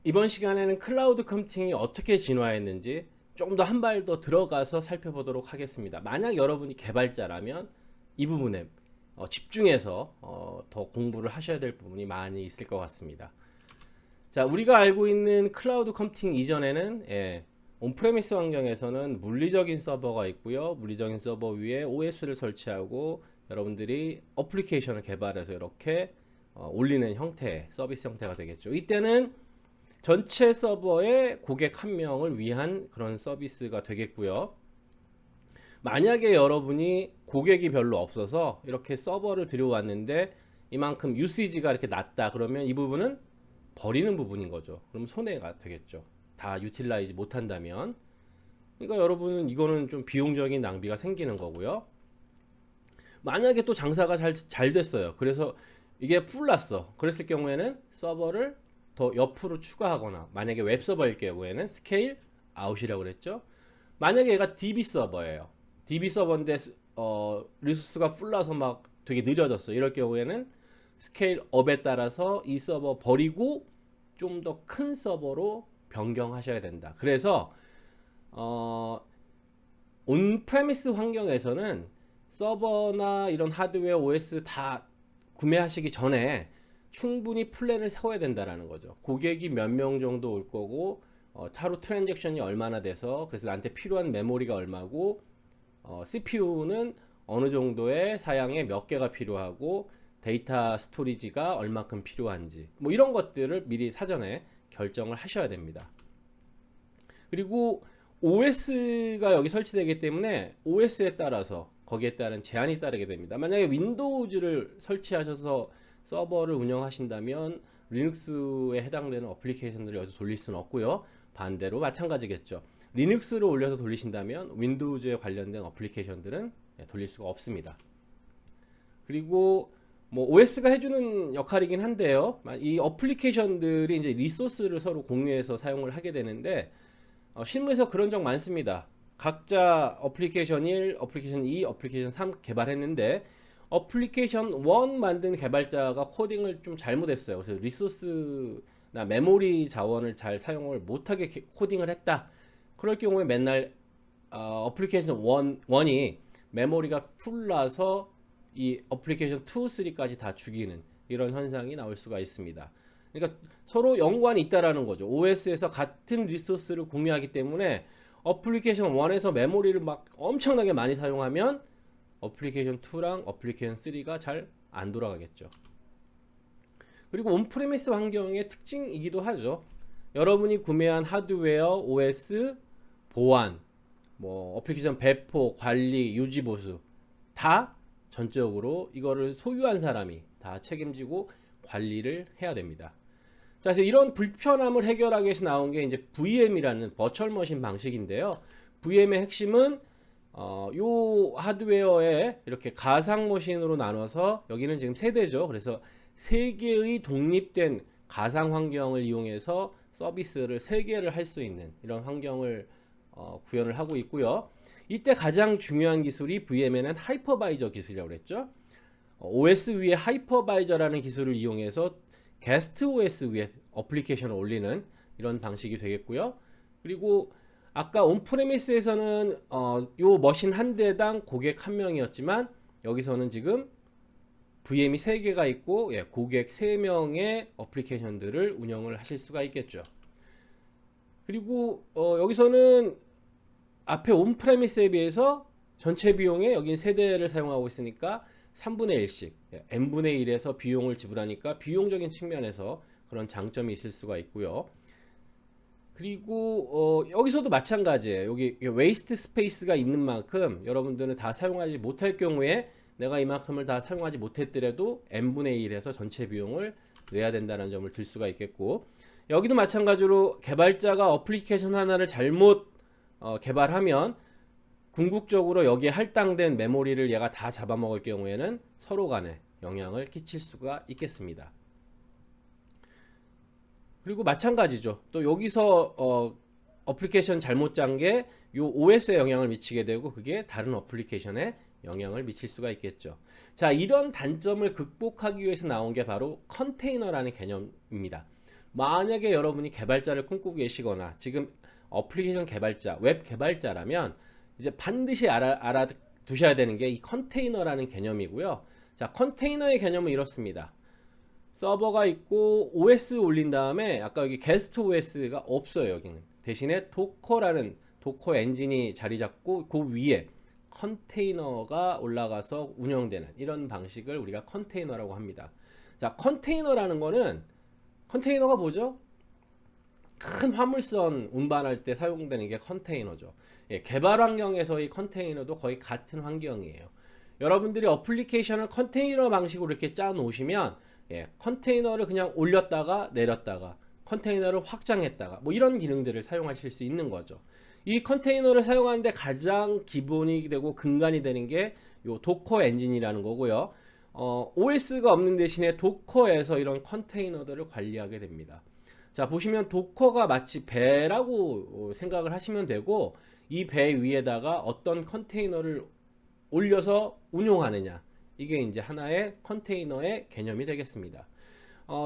이번 시간에는 클라우드 컴퓨팅이 어떻게 진화했는지 좀 더 한 발 더 들어가서 살펴보도록 하겠습니다. 만약 여러분이 개발자라면 이 부분에 집중해서 더 공부를 하셔야 될 부분이 많이 있을 것 같습니다. 자, 우리가 알고 있는 클라우드 컴퓨팅 이전에는 온프레미스 환경에서는 물리적인 서버가 있고요. 물리적인 서버 위에 OS를 설치하고 여러분들이 어플리케이션을 개발해서 이렇게 올리는 형태의 서비스 형태가 되겠죠. 이때는 전체 서버에 고객 한 명을 위한 그런 서비스가 되겠고요. 만약에 여러분이 고객이 별로 없어서 이렇게 서버를 들여왔는데 이만큼 유시지가 이렇게 낮다 그러면 이 부분은 버리는 부분인 거죠. 그럼 손해가 되겠죠. 다 유틸라이즈 못한다면. 그러니까 여러분은 이거는 좀 비용적인 낭비가 생기는 거고요. 만약에 또 장사가 잘 됐어요. 그래서 이게 풀났어. 그랬을 경우에는 서버를 더 옆으로 추가하거나, 만약에 웹서버일 경우에는 스케일 아웃이라고 그랬죠. 만약에 얘가 DB 서버예요. DB 서버인데 리소스가 풀나서 막 되게 느려졌어. 이럴 경우에는 스케일 업에 따라서 이 서버 버리고 좀 더 큰 서버로 변경하셔야 된다. 그래서 온프레미스 환경에서는 서버나 이런 하드웨어 OS 다 구매하시기 전에 충분히 플랜을 세워야 된다라는 거죠. 고객이 몇 명 정도 올 거고 하루 트랜잭션이 얼마나 돼서, 그래서 나한테 필요한 메모리가 얼마고, CPU는 어느 정도의 사양에 몇 개가 필요하고, 데이터 스토리지가 얼마큼 필요한지, 뭐 이런 것들을 미리 사전에 결정을 하셔야 됩니다. 그리고 OS가 여기 설치되기 때문에 OS에 따라서 거기에 따른 제한이 따르게 됩니다. 만약에 윈도우즈를 설치하셔서 서버를 운영하신다면 리눅스에 해당되는 어플리케이션들을 여기서 돌릴 수는 없고요. 반대로 마찬가지겠죠. 리눅스를 올려서 돌리신다면 윈도우즈에 관련된 어플리케이션들은 돌릴 수가 없습니다. 그리고 뭐 OS가 해주는 역할이긴 한데요. 이 어플리케이션들이 이제 리소스를 서로 공유해서 사용을 하게 되는데 실무에서 그런 적 많습니다. 각자 어플리케이션 1, 어플리케이션 2, 어플리케이션 3 개발했는데 어플리케이션 1 만든 개발자가 코딩을 좀 잘못했어요. 그래서 리소스나 메모리 자원을 잘 사용을 못하게 코딩을 했다. 그럴 경우에 맨날 어플리케이션 1이 메모리가 풀나서 이 어플리케이션 2, 3까지 다 죽이는 이런 현상이 나올 수가 있습니다. 그러니까 서로 연관이 있다라는 거죠. OS에서 같은 리소스를 공유하기 때문에 어플리케이션 1에서 메모리를 막 엄청나게 많이 사용하면 어플리케이션 2랑 어플리케이션 3가 잘 안 돌아가겠죠. 그리고 온프레미스 환경의 특징이기도 하죠. 여러분이 구매한 하드웨어, OS, 보안, 뭐 어플리케이션 배포, 관리, 유지 보수 다 전적으로 이거를 소유한 사람이 다 책임지고 관리를 해야 됩니다. 자, 그래서 이런 불편함을 해결하기 위해서 나온 게 이제 VM이라는 버추얼 머신 방식인데요. VM의 핵심은 요 하드웨어에 이렇게 가상 머신으로 나눠서, 여기는 지금 세대죠. 그래서 세 개의 독립된 가상 환경을 이용해서 서비스를 세 개를 할 수 있는 이런 환경을 구현을 하고 있고요. 이때 가장 중요한 기술이 VM에는 하이퍼바이저 기술이라고 그랬죠. OS 위에 하이퍼바이저라는 기술을 이용해서 게스트 OS 위에 어플리케이션을 올리는 이런 방식이 되겠고요. 그리고 아까 온프레미스에서는 요 머신 한 대당 고객 한 명이었지만 여기서는 지금 VM이 3개가 있고 고객 3명의 어플리케이션들을 운영을 하실 수가 있겠죠. 그리고 여기서는 앞에 온프레미스에 비해서 전체 비용에 여긴 세대를 사용하고 있으니까 3분의 1씩 n분의 1에서 비용을 지불하니까 비용적인 측면에서 그런 장점이 있을 수가 있고요. 그리고 여기서도 마찬가지예요. 여기 웨이스트 스페이스가 있는 만큼 여러분들은 다 사용하지 못할 경우에 내가 이만큼을 다 사용하지 못했더라도 n분의 1에서 전체 비용을 내야 된다는 점을 들 수가 있겠고, 여기도 마찬가지로 개발자가 어플리케이션 하나를 잘못 개발하면 궁극적으로 여기에 할당된 메모리를 얘가 다 잡아먹을 경우에는 서로 간에 영향을 끼칠 수가 있겠습니다. 그리고 마찬가지죠. 또 여기서 어플리케이션 잘못 짠 게 요 OS에 영향을 미치게 되고 그게 다른 어플리케이션에 영향을 미칠 수가 있겠죠. 자, 이런 단점을 극복하기 위해서 나온 게 바로 컨테이너라는 개념입니다. 만약에 여러분이 개발자를 꿈꾸고 계시거나 지금 어플리케이션 개발자, 웹 개발자라면 이제 반드시 알아두셔야 되는 게 이 컨테이너라는 개념이고요. 자, 컨테이너의 개념은 이렇습니다. 서버가 있고 OS 올린 다음에 아까 여기 게스트 OS가 없어요. 여기는 대신에 도커라는 도커 엔진이 자리 잡고 그 위에 컨테이너가 올라가서 운영되는 이런 방식을 우리가 컨테이너라고 합니다. 자, 컨테이너라는 거는 컨테이너가 뭐죠? 큰 화물선 운반할 때 사용되는 게 컨테이너죠. 예, 개발 환경에서의 컨테이너도 거의 같은 환경이에요. 여러분들이 어플리케이션을 컨테이너 방식으로 이렇게 짜 놓으시면 예, 컨테이너를 그냥 올렸다가 내렸다가 컨테이너를 확장했다가 뭐 이런 기능들을 사용하실 수 있는 거죠. 이 컨테이너를 사용하는데 가장 기본이 되고 근간이 되는 게 요 도커 엔진이라는 거고요. OS가 없는 대신에 도커에서 이런 컨테이너들을 관리하게 됩니다. 자, 보시면 도커가 마치 배라고 생각을 하시면 되고 이 배 위에다가 어떤 컨테이너를 올려서 운용하느냐, 이게 이제 하나의 컨테이너의 개념이 되겠습니다.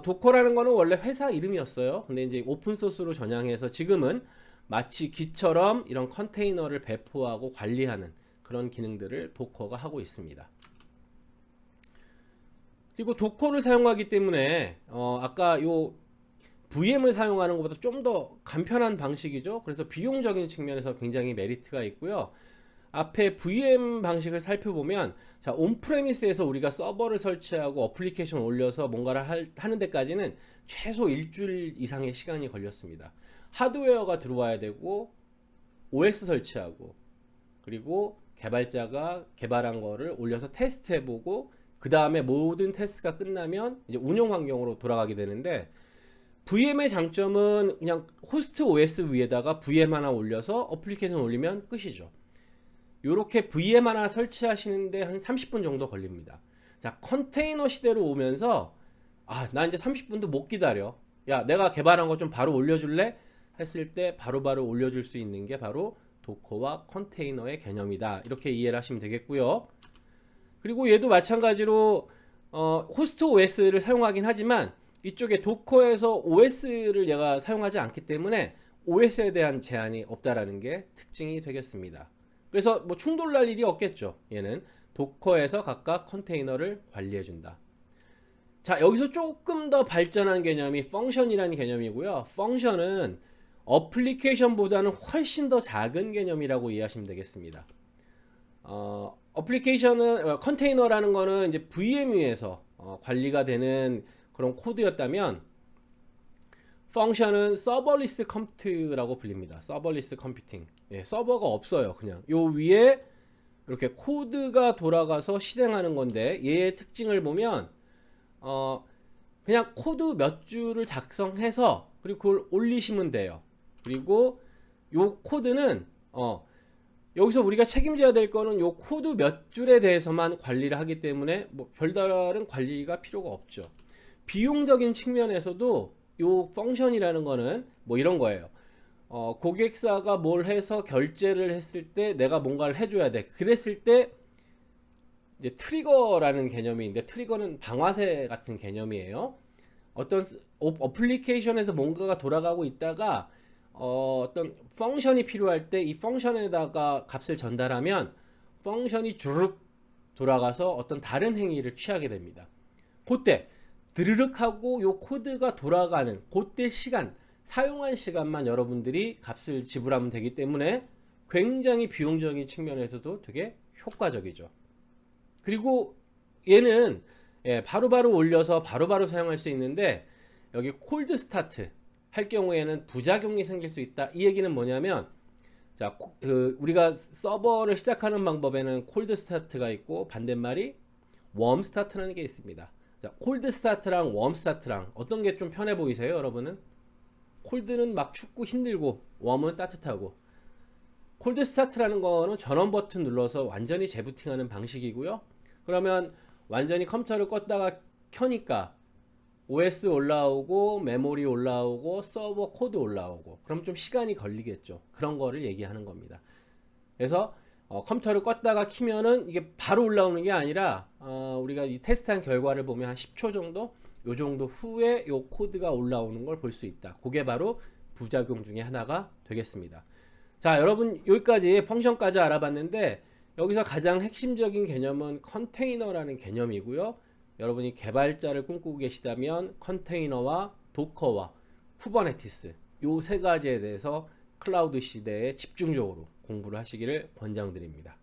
도커라는 거는 원래 회사 이름이었어요. 근데 이제 오픈소스로 전향해서 지금은 마치 기처럼 이런 컨테이너를 배포하고 관리하는 그런 기능들을 도커가 하고 있습니다. 그리고 도커를 사용하기 때문에 아까 요 VM을 사용하는 것보다 좀 더 간편한 방식이죠. 그래서 비용적인 측면에서 굉장히 메리트가 있고요. 앞에 VM 방식을 살펴보면, 자, 온프레미스에서 우리가 서버를 설치하고 어플리케이션 올려서 뭔가를 하는 데까지는 최소 일주일 이상의 시간이 걸렸습니다. 하드웨어가 들어와야 되고 OS 설치하고 그리고 개발자가 개발한 거를 올려서 테스트해보고 그 다음에 모든 테스트가 끝나면 이제 운영 환경으로 돌아가게 되는데, VM의 장점은 그냥 호스트 OS 위에다가 VM 하나 올려서 어플리케이션 올리면 끝이죠. 요렇게 VM 하나 설치하시는데 한 30분 정도 걸립니다. 자, 컨테이너 시대로 오면서 나 이제 30분도 못 기다려. 야, 내가 개발한 거 좀 바로 올려줄래? 했을 때 바로바로 올려줄 수 있는 게 바로 도커와 컨테이너의 개념이다. 이렇게 이해를 하시면 되겠고요. 그리고 얘도 마찬가지로 호스트 OS를 사용하긴 하지만 이쪽에 도커에서 OS를 얘가 사용하지 않기 때문에 OS에 대한 제한이 없다라는 게 특징이 되겠습니다. 그래서 뭐 충돌날 일이 없겠죠. 얘는 도커에서 각각 컨테이너를 관리해준다. 자, 여기서 조금 더 발전한 개념이 펑션이라는 개념이고요. 펑션은 어플리케이션보다는 훨씬 더 작은 개념이라고 이해하시면 되겠습니다. 어플리케이션은 컨테이너라는 거는 이제 VM 위에서 관리가 되는 그런 코드였다면, 펑션은 서버리스 컴퓨트라고 불립니다. 서버리스 컴퓨팅. 예, 서버가 없어요. 그냥 요 위에 이렇게 코드가 돌아가서 실행하는 건데, 얘의 특징을 보면 그냥 코드 몇 줄을 작성해서 그리고 그걸 올리시면 돼요. 그리고 요 코드는 여기서 우리가 책임져야 될 거는 요 코드 몇 줄에 대해서만 관리를 하기 때문에 뭐 별다른 관리가 필요가 없죠. 비용적인 측면에서도 요 펑션이라는 거는 뭐 이런 거예요. 고객사가 뭘 해서 결제를 했을 때 내가 뭔가를 해줘야 돼. 그랬을 때 이제 트리거라는 개념인데, 트리거는 방아쇠 같은 개념이에요. 어떤 어플리케이션에서 뭔가가 돌아가고 있다가 어떤 펑션이 필요할 때 이 펑션에다가 값을 전달하면 펑션이 주르륵 돌아가서 어떤 다른 행위를 취하게 됩니다. 그때 드르륵 하고 요 코드가 돌아가는 그때 시간, 사용한 시간만 여러분들이 값을 지불하면 되기 때문에 굉장히 비용적인 측면에서도 되게 효과적이죠. 그리고 얘는 바로바로 올려서 바로바로 사용할 수 있는데, 여기 콜드 스타트 할 경우에는 부작용이 생길 수 있다. 이 얘기는 뭐냐면, 자, 우리가 서버를 시작하는 방법에는 콜드 스타트가 있고 반대말이 웜 스타트라는 게 있습니다. 자, 콜드 스타트랑 웜 스타트랑 어떤 게 좀 편해 보이세요, 여러분은? 콜드는 막 춥고 힘들고 웜은 따뜻하고. 콜드 스타트라는 거는 전원 버튼 눌러서 완전히 재부팅하는 방식이고요. 그러면 완전히 컴퓨터를 껐다가 켜니까 OS 올라오고 메모리 올라오고 서버 코드 올라오고, 그럼 좀 시간이 걸리겠죠. 그런 거를 얘기하는 겁니다. 그래서 컴퓨터를 껐다가 키면은 이게 바로 올라오는 게 아니라 우리가 이 테스트한 결과를 보면 한 10초 정도 요 정도 후에 요 코드가 올라오는 걸 볼 수 있다. 그게 바로 부작용 중에 하나가 되겠습니다. 자, 여러분 여기까지 펑션까지 알아봤는데 여기서 가장 핵심적인 개념은 컨테이너라는 개념이고요. 여러분이 개발자를 꿈꾸고 계시다면 컨테이너와 도커와 쿠버네티스 요 세 가지에 대해서 클라우드 시대에 집중적으로 공부를 하시기를 권장드립니다.